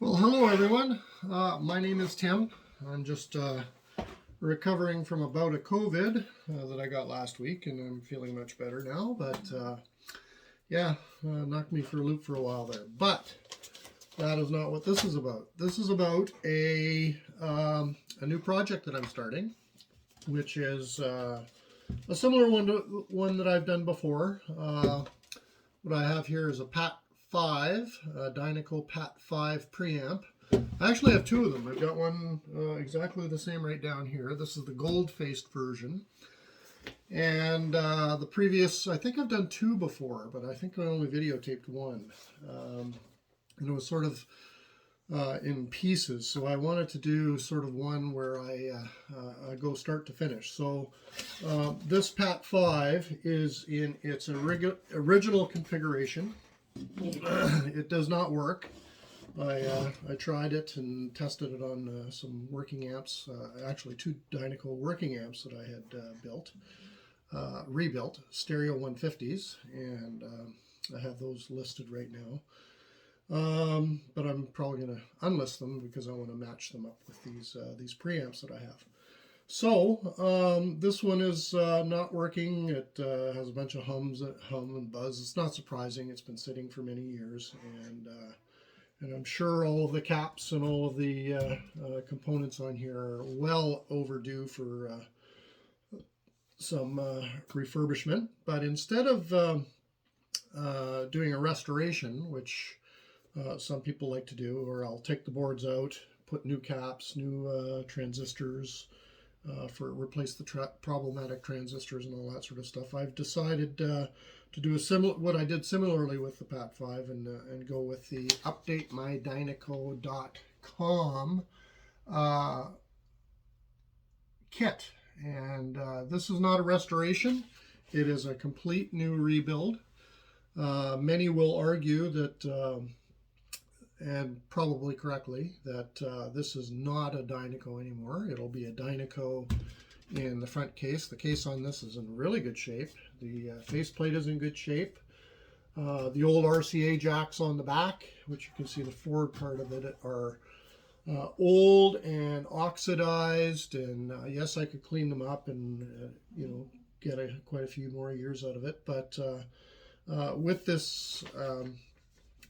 Well, hello everyone. My name is Tim. I'm just recovering from a bout of COVID that I got last week, and I'm feeling much better now. But yeah, knocked me for a loop for a while there. But that is not what this is about. This is about a new project that I'm starting, which is a similar one to one that I've done before. What I have here is a Pat-5, Dynaco Pat-5 preamp. I actually have two of them. I've got one exactly the same right down here. This is the gold-faced version. And the previous, I think I've done two before, but I think I only videotaped one. And it was sort of in pieces. So I wanted to do sort of one where I go start to finish. So this Pat-5 is in its original configuration. It does not work. I tried it and tested it on some working amps, actually two Dynaco working amps that I had rebuilt, stereo 150s, and I have those listed right now. But I'm probably going to unlist them because I want to match them up with these preamps that I have. So this one is not working. It has a bunch of hum and buzz. It's not surprising. It's been sitting for many years, and I'm sure all of the caps and all of the components on here are well overdue for some refurbishment. But instead of doing a restoration, which some people like to do, or I'll take the boards out, put new caps, new transistors, replace the problematic transistors and all that sort of stuff. I've decided to do what I did similarly with the Pat-5 and go with the updatemydynaco.com kit. And this is not a restoration. It is a complete new rebuild. Many will argue that, and probably correctly, that this is not a Dynaco anymore. It'll be a Dynaco in the front case. The case on this is in really good shape. The faceplate is in good shape. The old RCA jacks on the back, which you can see the forward part of it, are old and oxidized. And yes, I could clean them up and get quite a few more years out of it. But with this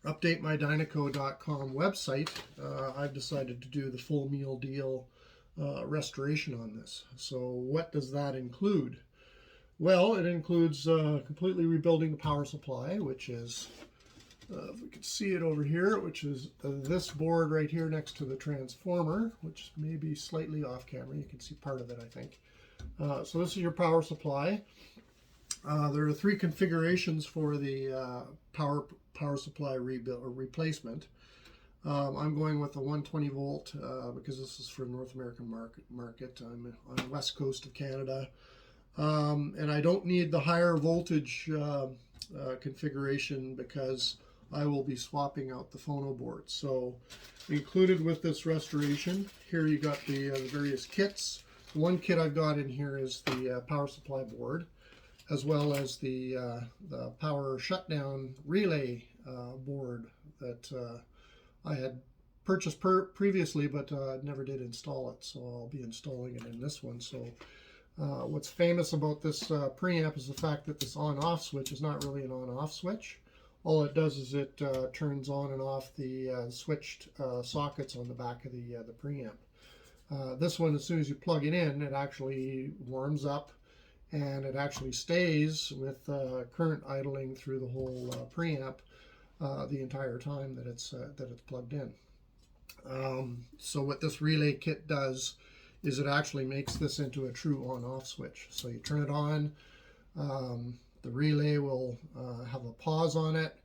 updatemydynaco.com website, I've decided to do the full meal deal restoration on this. So what does that include? Well, it includes completely rebuilding the power supply, which is, if we can see it over here, which is this board right here next to the transformer, which may be slightly off camera. You can see part of it, I think. So this is your power supply. There are three configurations for the power supply rebuild or replacement. I'm going with the 120 volt because this is for the North American market. I'm on the west coast of Canada, and I don't need the higher voltage configuration because I will be swapping out the phono board. So included with this restoration, here you got the various kits. The one kit I've got in here is the power supply board, as well as the power shutdown relay board that I had purchased previously, but never did install it. So I'll be installing it in this one. So what's famous about this preamp is the fact that this on-off switch is not really an on-off switch. All it does is it turns on and off the switched sockets on the back of the preamp. This one, as soon as you plug it in, it actually warms up, and it actually stays with current idling through the whole preamp the entire time that it's plugged in. So what this relay kit does is it actually makes this into a true on-off switch. So you turn it on, the relay will have a pause on it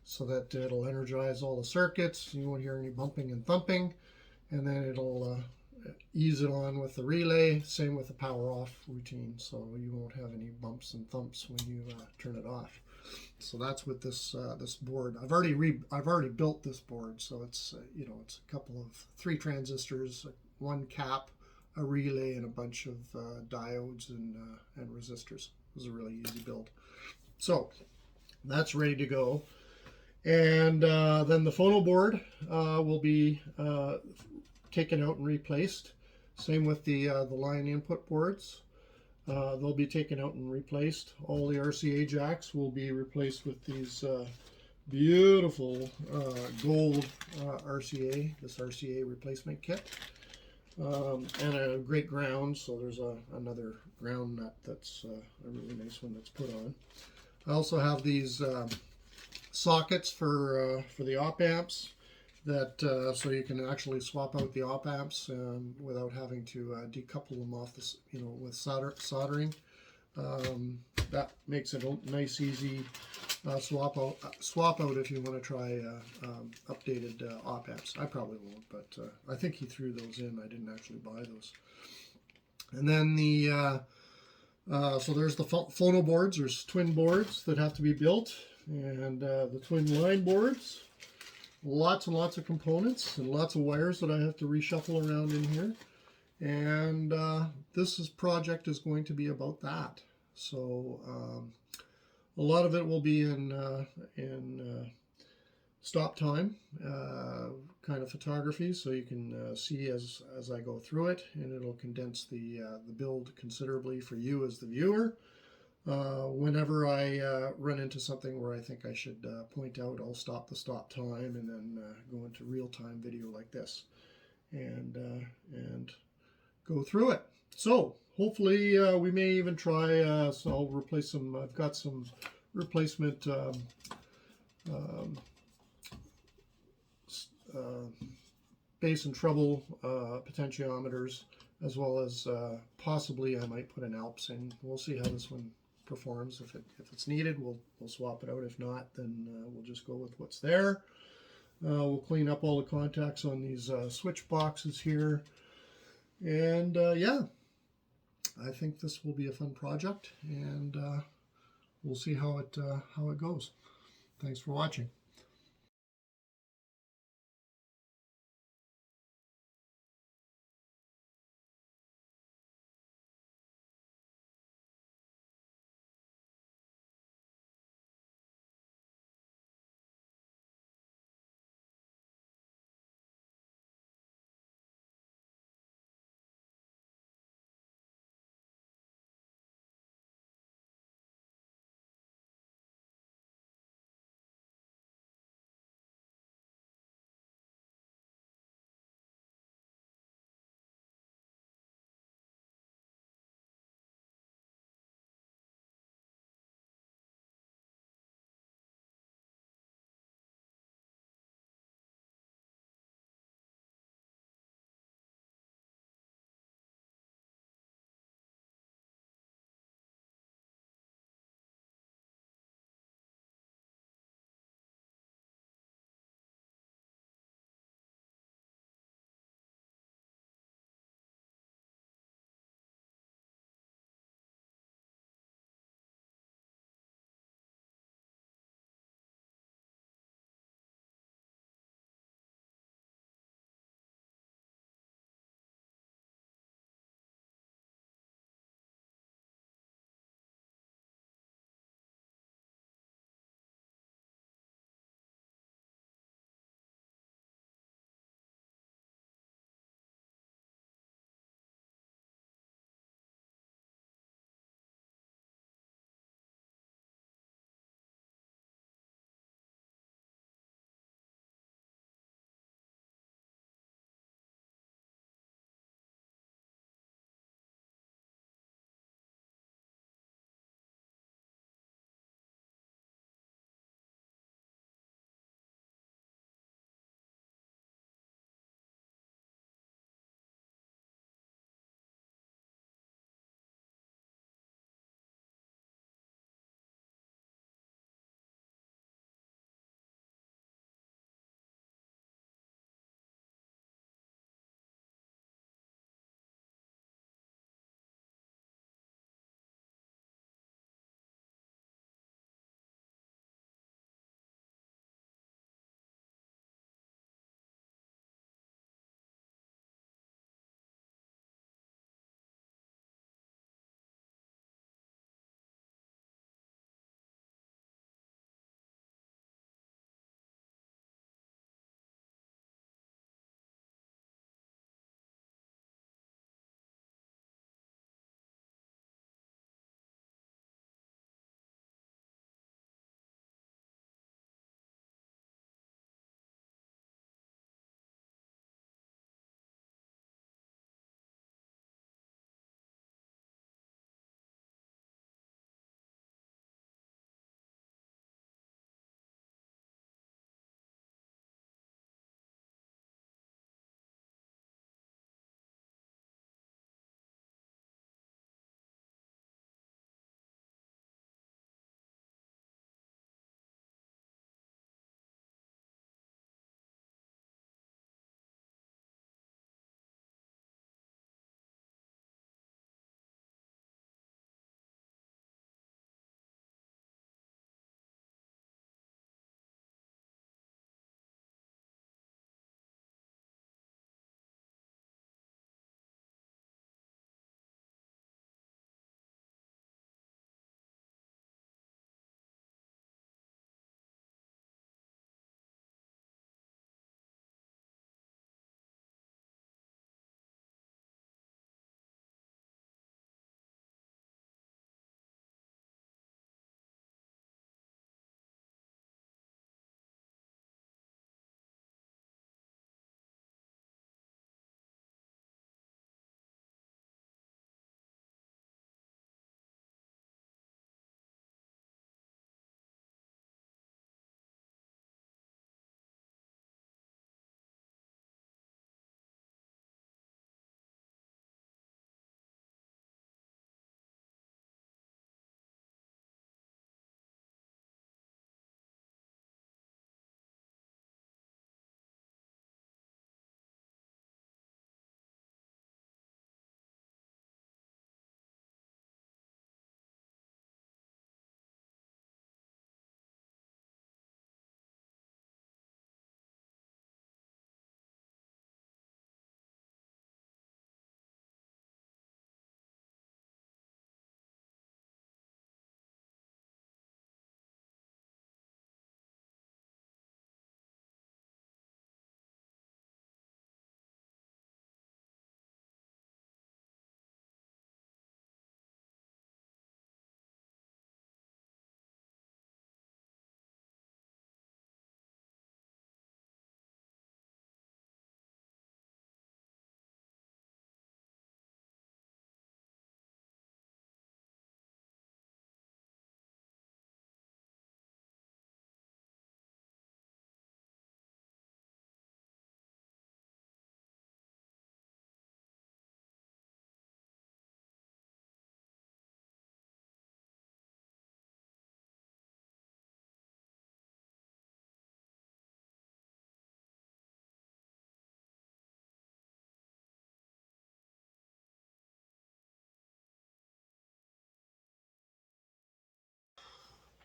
so that it'll energize all the circuits. You won't hear any bumping and thumping, and then it'll ease it on with the relay. Same with the power off routine, so you won't have any bumps and thumps when you turn it off. So that's what this board. I've already built this board, so it's it's a couple of 3 transistors, 1 cap, a relay, and a bunch of diodes and resistors. It was a really easy build. So that's ready to go. And then the phono board will be taken out and replaced. Same with the line input boards. They'll be taken out and replaced. All the RCA jacks will be replaced with these beautiful gold RCA, this RCA replacement kit. And a great ground, so there's another ground nut that's a really nice one that's put on. I also have these sockets for the op amps that so you can actually swap out the op amps without having to decouple them off this, with soldering. That makes it a nice, easy swap out if you want to try updated op amps. I probably won't, but I think he threw those in. I didn't actually buy those. And then the so there's the phono boards. There's twin boards that have to be built, and the twin line boards. Lots and lots of components and lots of wires that I have to reshuffle around in here. And this project is going to be about that. So a lot of it will be in stop time kind of photography, so you can see as I go through it, and it'll condense the build considerably for you as the viewer. Whenever I run into something where I think I should point out, I'll stop the stop time and then go into real-time video like this and go through it. So hopefully we may even try, so I'll replace some, I've got some replacement bass and treble potentiometers, as well as possibly I might put an Alps in. We'll see how this one performs. If it's needed, we'll swap it out. If not, then we'll just go with what's there. We'll clean up all the contacts on these switch boxes here, and yeah, I think this will be a fun project, and we'll see how it goes. Thanks for watching.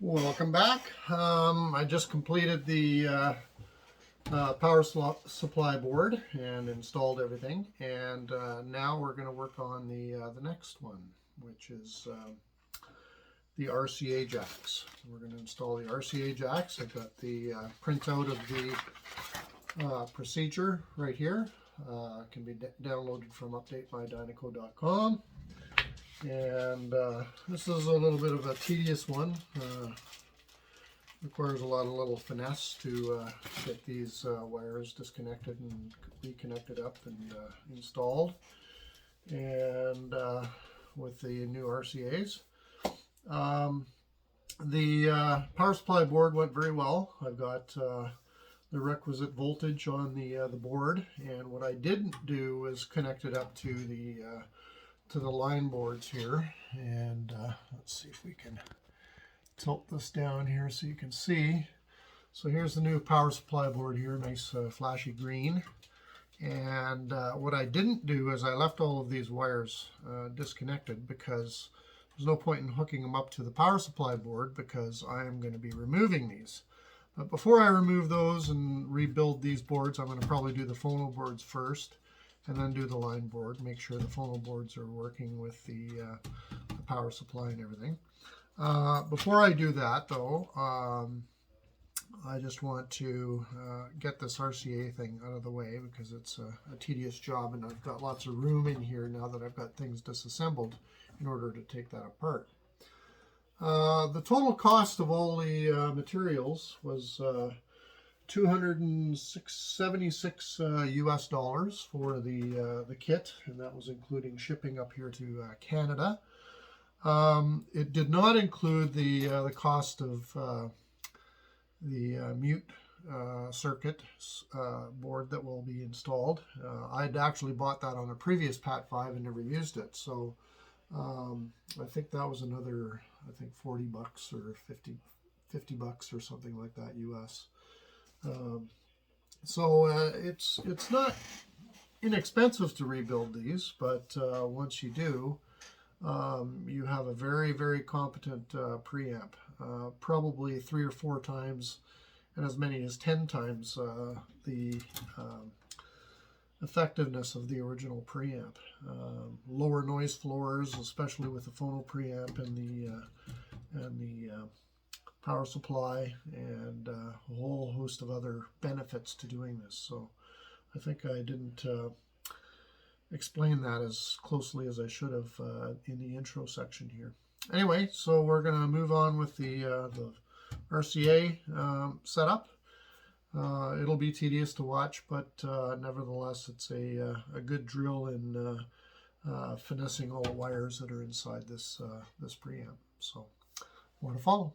Welcome back. I just completed the power supply board and installed everything, and now we're going to work on the next one, which is the RCA jacks. We're going to install the RCA jacks. I've got the printout of the procedure right here. It can be downloaded from updatemydynaco.com. And this is a little bit of a tedious one. Requires a lot of little finesse to get these wires disconnected and reconnected up and installed. And with the new RCAs. The power supply board went very well. I've got the requisite voltage on the board, and what I didn't do is connect it up to the line boards here. And let's see if we can tilt this down here so you can see. So here's the new power supply board here, nice flashy green. And what I didn't do is I left all of these wires disconnected, because there's no point in hooking them up to the power supply board, because I am going to be removing these. But before I remove those and rebuild these boards, I'm going to probably do the phono boards first, and then do the line board, make sure the phono boards are working with the power supply and everything. Before I do that, though, I just want to get this RCA thing out of the way, because it's a tedious job, and I've got lots of room in here now that I've got things disassembled in order to take that apart. The total cost of all the materials was $276 US dollars for the kit, and that was including shipping up here to Canada. It did not include the cost of the mute circuit board that will be installed. I'd actually bought that on a previous Pat-5 and never used it, so I think that was another, I think $40 or 50 bucks or something like that US. So it's not inexpensive to rebuild these, but once you do, you have a very, very competent preamp, probably 3 or 4 times, and as many as 10 times the effectiveness of the original preamp. Lower noise floors, especially with the phono preamp and the power supply, and a whole host of other benefits to doing this. So I think I didn't explain that as closely as I should have in the intro section here. Anyway, so we're going to move on with the RCA setup. It'll be tedious to watch, but nevertheless, it's a good drill in finessing all the wires that are inside this preamp. So more to follow.